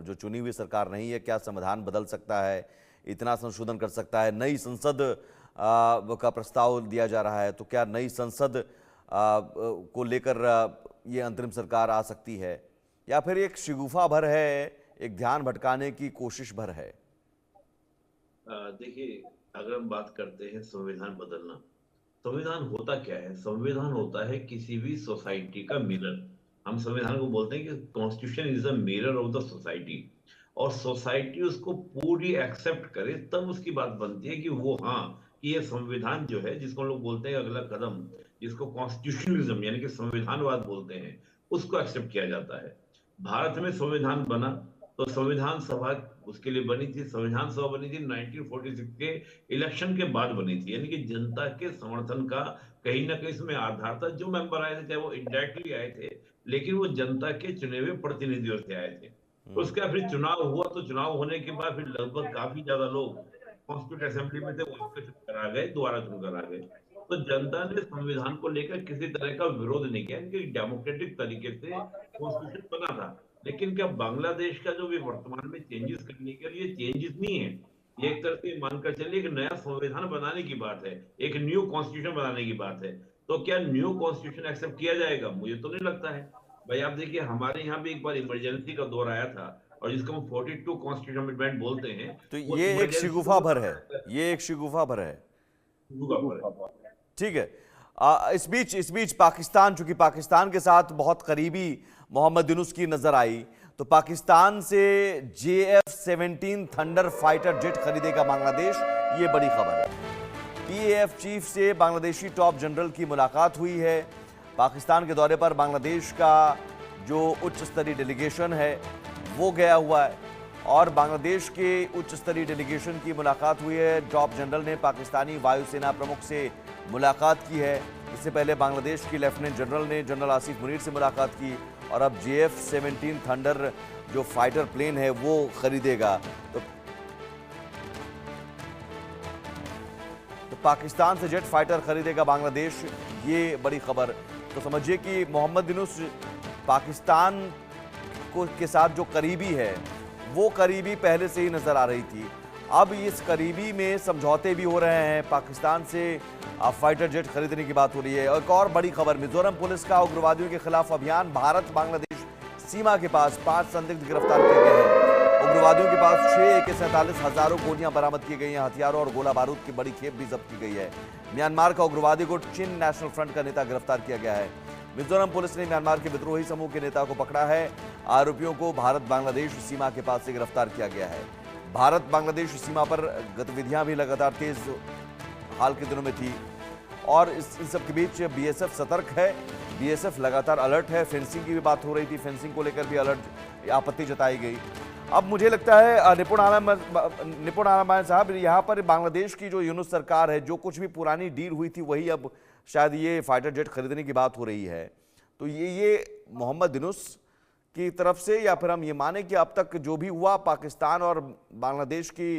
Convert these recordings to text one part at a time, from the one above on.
जो चुनी हुई सरकार नहीं है, क्या संविधान बदल सकता है, इतना संशोधन कर सकता है? नई संसद का प्रस्ताव दिया जा रहा है, तो क्या नई संसद को लेकर ये अंतरिम सरकार आ सकती है, या फिर एक शिगुफा भर है, एक ध्यान भटकाने की कोशिश भर है? देखिए, अगर हम बात करते हैं संविधान बदलना, संविधान होता क्या है? संविधान होता है किसी भी सोसाइटी का मिरर। हम संविधान को बोलते हैं कि constitution is a mirror of the society. और सोसाइटी उसको पूरी एक्सेप्ट करे तब उसकी बात बनती है कि वो, हाँ, कि ये संविधान जो है, जिसको हम लोग बोलते हैं अगला कदम, जिसको कॉन्स्टिट्यूशनलिज्म यानी कि संविधानवाद बोलते हैं, उसको एक्सेप्ट किया जाता है। भारत में संविधान बना तो संविधान सभा उसके लिए बनी थी। संविधान सभा बनी थी 1946 के इलेक्शन के बाद बनी थी, यानी कि जनता के समर्थन का कहीं ना कहीं इसमें आधार था। जो मेंबर आए थे, चाहे वो इनडायरेक्टली आए थे, लेकिन वो जनता के चुने हुए प्रतिनिधियों से आए थे। तो उसके बाद फिर चुनाव हुआ, तो चुनाव होने के बाद फिर लगभग काफी ज्यादा लोग कॉन्स्टिट्यूट असेंबली में थे, वो इसको चुनकर आ गए, दोबारा चुनकर आ गए। तो जनता ने संविधान को लेकर किसी तरह का विरोध नहीं किया, इनके डेमोक्रेटिक तरीके से कॉन्स्टिट्यूशन बना था। लेकिन क्या बांग्लादेश का जो भी वर्तमान में चेंजेस करने के लिए चेंजेस नहीं है, ये एक तरह से मानकर चलिए एक नया संविधान बनाने की बात है, एक न्यू कॉन्स्टिट्यूशन बनाने की बात है। तो क्या न्यू कॉन्स्टिट्यूशन एक्सेप्ट किया जाएगा? मुझे तो नहीं लगता है। भाई आप देखिए, हमारे यहाँ भी एक बार इमरजेंसी का दौर आया था, और जिसको हम 42 कॉन्स्टिट्यूशन अमेंडमेंट बोलते हैं, तो वो ये एक इमरजेंसी शिगुफा भर है, ये एक शिगुफा भर है। पर। ठीक है। इस बीच पाकिस्तान, चूंकि पाकिस्तान के साथ बहुत करीबी मोहम्मद यूनुस की नजर आई, तो पाकिस्तान से JF-17 थंडर फाइटर जेट खरीदेगा बांग्लादेश, ये बड़ी खबर है। PAF चीफ से बांग्लादेशी टॉप जनरल की मुलाकात हुई है। पाकिस्तान के दौरे पर बांग्लादेश का जो उच्च स्तरीय डेलीगेशन है वो गया हुआ है, और बांग्लादेश के उच्च स्तरीय डेलीगेशन की मुलाकात हुई है। टॉप जनरल ने पाकिस्तानी वायुसेना प्रमुख से मुलाकात की है। इससे पहले बांग्लादेश की लेफ्टिनेंट जनरल ने जनरल आसिफ मुनीर से मुलाकात की, और अब JF-17 थंडर जो फाइटर प्लेन है वो खरीदेगा। तो पाकिस्तान से जेट फाइटर खरीदेगा बांग्लादेश, ये बड़ी खबर। तो समझिए कि मोहम्मद यूनुस पाकिस्तान को के साथ जो करीबी है, वो करीबी पहले से ही नजर आ रही थी। अब इस करीबी में समझौते भी हो रहे हैं, पाकिस्तान से फाइटर जेट खरीदने की बात हो रही है। एक और बड़ी खबर, मिजोरम पुलिस का उग्रवादियों के खिलाफ अभियान, भारत बांग्लादेश सीमा के पास 5 संदिग्ध गिरफ्तार किए गए हैं। उग्रवादियों के पास 6 AK-47, हजारों गोलियां बरामद की गई हैं, हथियारों और गोला बारूद की बड़ी खेप भी जब्त की गई है। म्यांमार का उग्रवादी गुट चिन नेशनल फ्रंट का नेता गिरफ्तार किया गया है। मिजोरम पुलिस ने म्यांमार के विद्रोही समूह के नेता को पकड़ा है। आरोपियों को भारत बांग्लादेश सीमा के पास से गिरफ्तार किया गया है। भारत बांग्लादेश सीमा पर गतिविधियां भी लगातार तेज हाल के दिनों में थी, और इन सब के बीच BSF सतर्क है, BSF लगातार अलर्ट है। फेंसिंग की भी बात हो रही थी, फेंसिंग को लेकर भी अलर्ट, आपत्ति जताई गई। अब मुझे लगता है निपुण आलम साहब, यहाँ पर बांग्लादेश की जो यूनुस सरकार है, जो कुछ भी पुरानी डील हुई थी वही अब शायद ये फाइटर जेट खरीदने की बात हो रही है। तो ये मोहम्मद यूनुस की तरफ से, या फिर हम ये माने कि अब तक जो भी हुआ पाकिस्तान और बांग्लादेश की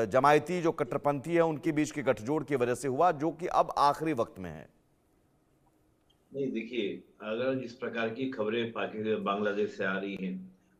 जमायती जो कट्टरपंथी है उनके बीच के गठजोड़ की वजह से हुआ, जो कि अब आखिरी वक्त में है? नहीं, देखिए, अगर जिस प्रकार की खबरें पाकिस्तान बांग्लादेश से आ रही हैं,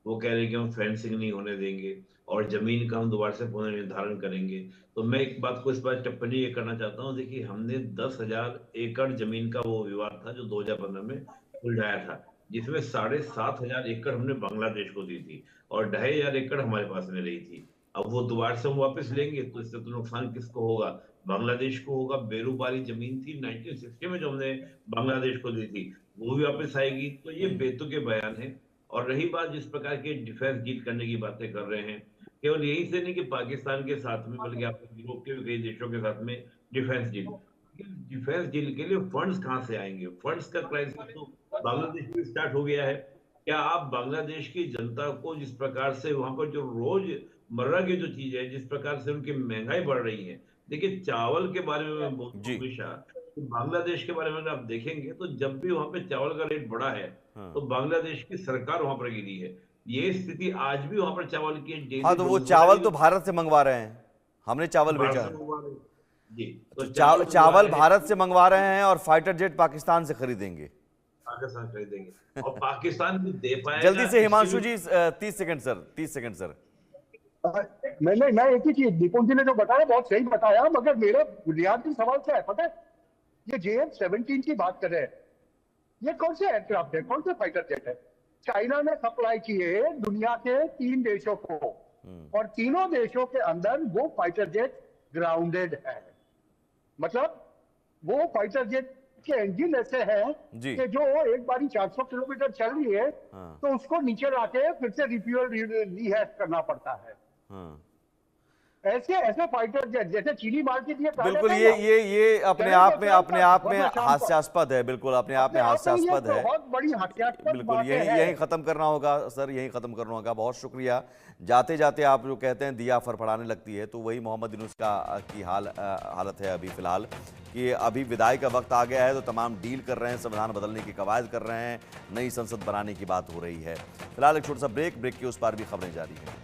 वो कह रहे हैं कि हम फेंसिंग नहीं होने देंगे और जमीन का हम दोबारा से पुनर्निर्धारण करेंगे। तो मैं एक बात को इस बार टिप्पणी ये करना चाहता हूँ। देखिए, हमने 10,000 एकड़ जमीन का वो विवाद था जो 2015 में सुलझाया था, जिसमें 7,500 एकड़ हमने बांग्लादेश को दी थी और 2,500 एकड़ हमारे पास में रही थी। अब वो दोबारा से हम वापस लेंगे तो इससे तो नुकसान किसको होगा? बांग्लादेश को होगा। बेरूबारी जमीन थी 1960 में जो हमने बांग्लादेश को दी थी, वो भी वापस आएगी। तो ये बेतुके बयान है। और रही बात जिस प्रकार के डिफेंस डील करने की बातें कर रहे हैं, केवल यही से नहीं कि पाकिस्तान के साथ में, बल्कि आप यूरोप के भी कई देशों के साथ में डिफेंस डील, डिफेंस डील के लिए फंड्स कहां से आएंगे? फंड्स का क्राइसिस तो बांग्लादेश में स्टार्ट हो गया है। क्या आप बांग्लादेश की जनता को, जिस प्रकार से वहां पर जो रोज मर्रा की जो चीज है, जिस प्रकार से उनकी महंगाई बढ़ रही है, देखिए चावल के बारे में मैं बोलता हूँ जी। हमेशा, तो बांग्लादेश के बारे में अगर आप देखेंगे तो जब भी वहां पे चावल का रेट बढ़ा है, हाँ तो बांग्लादेश की सरकार वहां पर गिरी है। ये स्थिति आज भी वहां पर चावल की हाँ, डेली तो वो चावल रोजगारी तो भारत से मंगवा रहे हैं, हमने चावल भारत भेजा से है। मंगवा रहे हैं। जी, तो तो चावल मंगवा चावल रहे भारत हैं। से मंगवा रहे हैं और फाइटर जेट पाकिस्तान से खरीदेंगे। पाकिस्तान खरीदेंगे और पाकिस्तान भी दे पाएगा। जल्दी से हिमांशु इसके जी 30 सेकंड सर, 30 सेकंड सर। मैं एक ही चीज, दीपक जी ने जो बताया बहुत सही बताया, मगर मेरा बुनियादी सवाल क्या है पता है? ये JF-17 की बात कर रहे हैं, ये कौन से एयरक्राफ्ट है, कौन से फाइटर जेट है? चाइना ने सप्लाई किए दुनिया के 3 देशों को, और तीनों देशों के अंदर वो फाइटर जेट ग्राउंडेड है। मतलब वो फाइटर जेट के इंजन ऐसे हैं जी। कि जो एक बारी 400 किलोमीटर चल रही है हाँ। तो उसको नीचे लाके फिर से रिफ्यूल रिहैश करना पड़ता है। हाँ। ऐसे ऐसे फाइटर जेट जैसे चीनी मार के दिए, बिल्कुल, ये अपने आप में हास्यास्पद है, बिल्कुल अपने आप में हास्यास्पद है। बहुत बड़ी हास्यास्पद बिल्कुल, बातें हैं। यही खत्म करना होगा सर, यही खत्म करना होगा। बहुत शुक्रिया। जाते जाते आप जो कहते हैं दिया फड़फड़ाने लगती है, तो वही मोहम्मद यूनुस की हालत है अभी फिलहाल, कि अभी विदाई का वक्त आ गया है, तो तमाम डील कर रहे हैं, संविधान बदलने की कवायद कर रहे हैं, नई संसद बनाने की बात हो रही है। फिलहाल एक छोटा सा ब्रेक के उस पार भी खबरें जारी हैं।